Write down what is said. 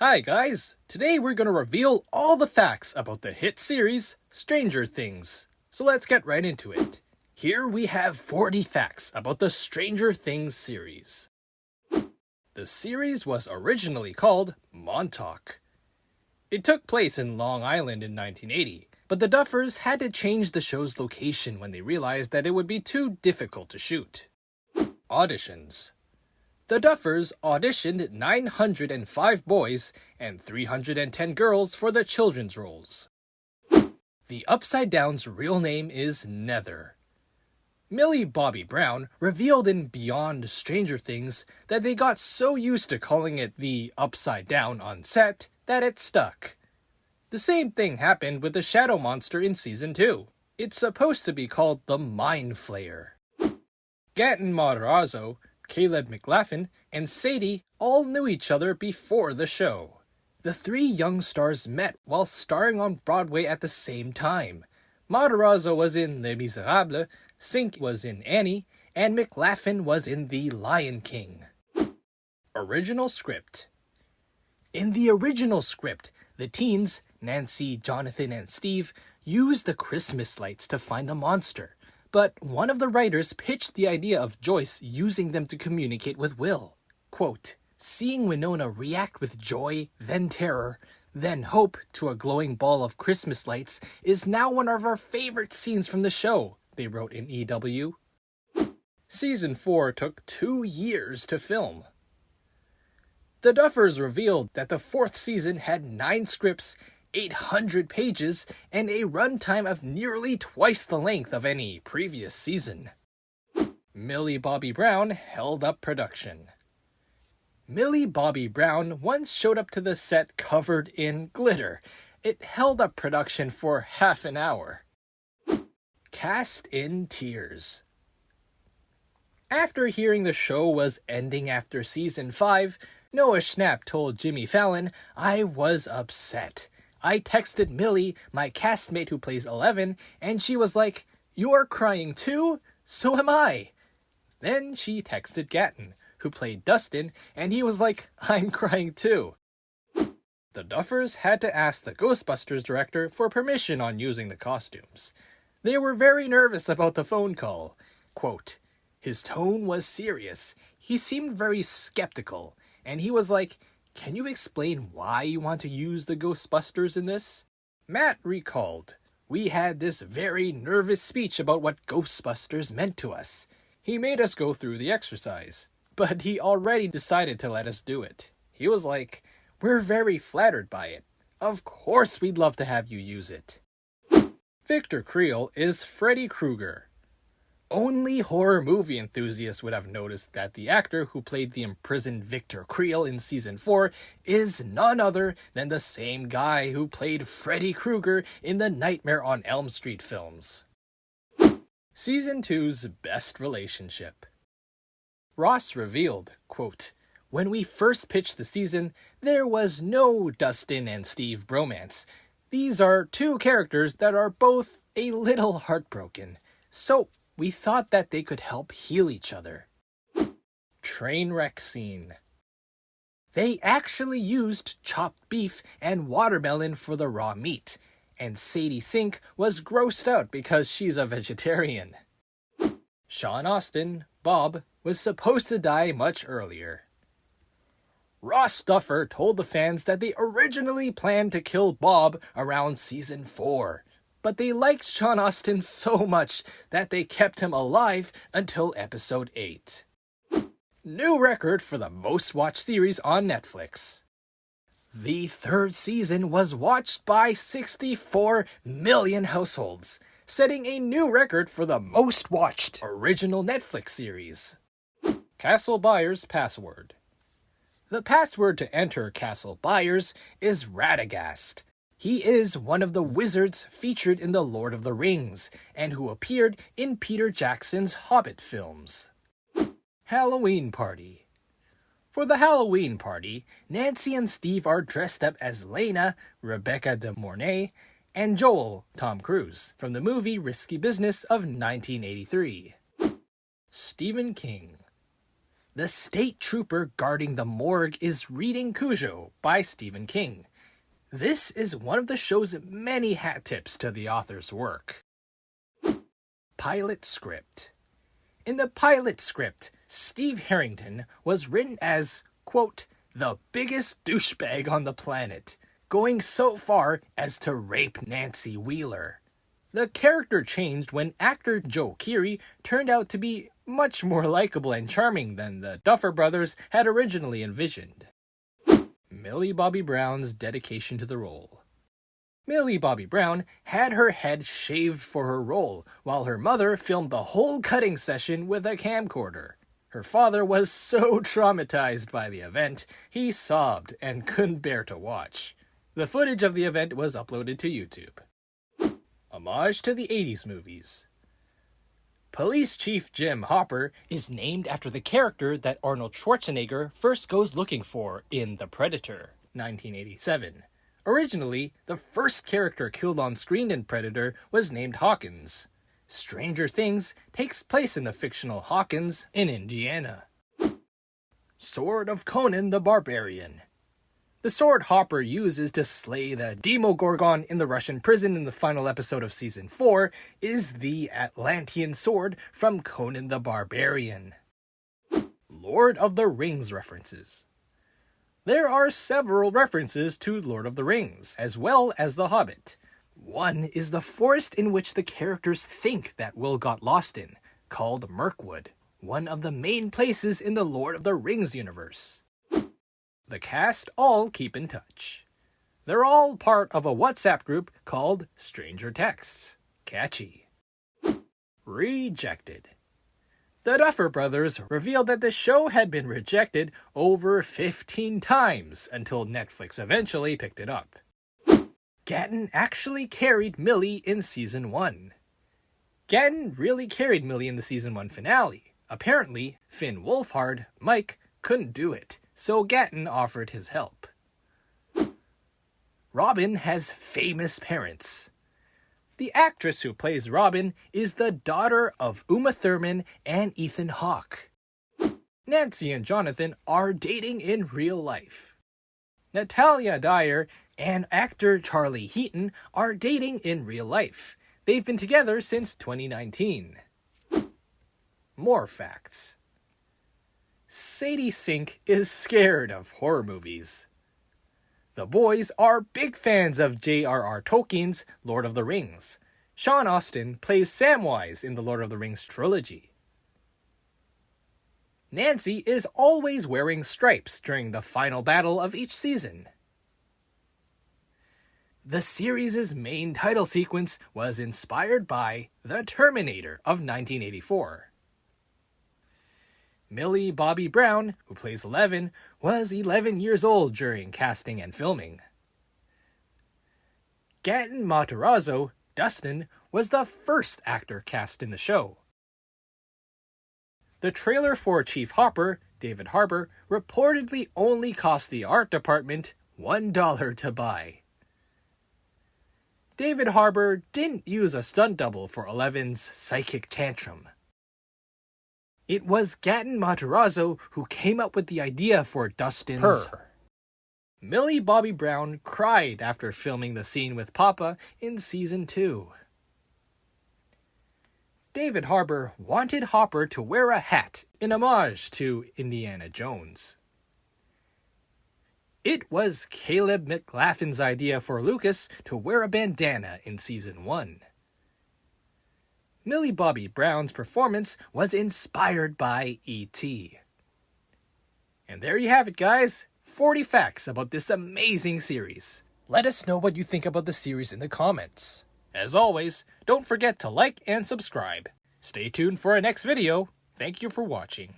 Hi guys! Today we're going to reveal all the facts about the hit series Stranger Things. So let's get right into it. Here we have 40 facts about the Stranger Things series. The series was originally called Montauk. It took place in Long Island in 1980, but the Duffers had to change the show's location when they realized that it would be too difficult to shoot. Auditions. The Duffers auditioned 905 boys and 310 girls for the children's roles. The Upside Down's real name is Nether. Millie Bobby Brown revealed in Beyond Stranger Things that they got so used to calling it the Upside Down on set that it stuck. The same thing happened with the Shadow Monster in Season 2. It's supposed to be called the Mind Flayer. Gatton Matarazzo, Caleb McLaughlin, and Sadie all knew each other before the show. The three young stars met while starring on Broadway at the same time. Matarazzo was in Les Miserables, Sink was in Annie, and McLaughlin was in The Lion King. Original script. In the original script, the teens, Nancy, Jonathan, and Steve, used the Christmas lights to find the monster. But one of the writers pitched the idea of Joyce using them to communicate with Will. Quote, "Seeing Winona react with joy, then terror, then hope to a glowing ball of Christmas lights is now one of our favorite scenes from the show," they wrote in EW. Season 4 took 2 years to film. The Duffers revealed that the 4th season had 9 scripts, 800 pages, and a runtime of nearly twice the length of any previous season. Millie Bobby Brown held up production. Millie Bobby Brown once showed up to the set covered in glitter. It held up production for half an hour. Cast in tears. After hearing the show was ending after Season 5, Noah Schnapp told Jimmy Fallon, "I was upset. I texted Millie, my castmate who plays 11, and she was like, 'You're crying too? So am I.' Then she texted Gatton, who played Dustin, and he was like, 'I'm crying too.'" The Duffers had to ask the Ghostbusters director for permission on using the costumes. They were very nervous about the phone call. Quote, "His tone was serious. He seemed very skeptical, and he was like, 'Can you explain why you want to use the Ghostbusters in this?' Matt recalled, 'We had this very nervous speech about what Ghostbusters meant to us. He made us go through the exercise, but he already decided to let us do it. He was like, 'We're very flattered by it. Of course we'd love to have you use it.'" Victor Creel is Freddy Krueger. Only horror movie enthusiasts would have noticed that the actor who played the imprisoned Victor Creel in Season 4 is none other than the same guy who played Freddy Krueger in the Nightmare on Elm Street films. Season 2's best relationship. Ross revealed, quote, "When we first pitched the season, there was no Dustin and Steve bromance. These are 2 characters that are both a little heartbroken. So we thought that they could help heal each other." Train wreck scene. They actually used chopped beef and watermelon for the raw meat, and Sadie Sink was grossed out because she's a vegetarian. Sean Astin, Bob, was supposed to die much earlier. Ross Duffer told the fans that they originally planned to kill Bob around Season 4. But they liked Sean Astin so much that they kept him alive until Episode 8. New record for the most watched series on Netflix. The 3rd season was watched by 64 million households, setting a new record for the most watched original Netflix series. Castle Byers' password. The password to enter Castle Byers is Radagast. He is one of the wizards featured in The Lord of the Rings, and who appeared in Peter Jackson's Hobbit films. Halloween Party. For the Halloween party, Nancy and Steve are dressed up as Lena, Rebecca de Mornay, and Joel, Tom Cruise, from the movie Risky Business of 1983. Stephen King. The state trooper guarding the morgue is reading Cujo by Stephen King. This is one of the show's many hat tips to the author's work. Pilot script. In the pilot script, Steve Harrington was written as, quote, the biggest douchebag on the planet, going so far as to rape Nancy Wheeler. The character changed when actor Joe Keery turned out to be much more likable and charming than the Duffer Brothers had originally envisioned. Millie Bobby Brown's dedication to the role. Millie Bobby Brown had her head shaved for her role, while her mother filmed the whole cutting session with a camcorder. Her father was so traumatized by the event, he sobbed and couldn't bear to watch. The footage of the event was uploaded to YouTube. Homage to the 80s movies. Police Chief Jim Hopper is named after the character that Arnold Schwarzenegger first goes looking for in The Predator, 1987. Originally, the first character killed on screen in Predator was named Hawkins. Stranger Things takes place in the fictional Hawkins in Indiana. Sword of Conan the Barbarian. The sword Hopper uses to slay the Demogorgon in the Russian prison in the final episode of Season 4 is the Atlantean sword from Conan the Barbarian. Lord of the Rings references. There are several references to Lord of the Rings, as well as The Hobbit. One is the forest in which the characters think that Will got lost in, called Mirkwood, one of the main places in the Lord of the Rings universe. The cast all keep in touch. They're all part of a WhatsApp group called Stranger Texts. Catchy. Rejected. The Duffer Brothers revealed that the show had been rejected over 15 times until Netflix eventually picked it up. Gatton actually carried Millie in Season 1. Gatton really carried Millie in the Season 1 finale. Apparently, Finn Wolfhard, Mike, couldn't do it, so Gatton offered his help. Robin has famous parents. The actress who plays Robin is the daughter of Uma Thurman and Ethan Hawke. Nancy and Jonathan are dating in real life. Natalia Dyer and actor Charlie Heaton are dating in real life. They've been together since 2019. More facts. Sadie Sink is scared of horror movies. The boys are big fans of J.R.R. Tolkien's Lord of the Rings. Sean Astin plays Samwise in the Lord of the Rings trilogy. Nancy is always wearing stripes during the final battle of each season. The series' main title sequence was inspired by The Terminator of 1984. Millie Bobby Brown, who plays Eleven, was 11 years old during casting and filming. Gaten Matarazzo, Dustin, was the first actor cast in the show. The trailer for Chief Hopper, David Harbour, reportedly only cost the art department $1 to buy. David Harbour didn't use a stunt double for Eleven's psychic tantrum. It was Gaten Matarazzo who came up with the idea for Dustin's purr. Millie Bobby Brown cried after filming the scene with Papa in Season 2. David Harbour wanted Hopper to wear a hat in homage to Indiana Jones. It was Caleb McLaughlin's idea for Lucas to wear a bandana in Season 1. Millie Bobby Brown's performance was inspired by E.T. And there you have it, guys. 40 facts about this amazing series. Let us know what you think about the series in the comments. As always, don't forget to like and subscribe. Stay tuned for our next video. Thank you for watching.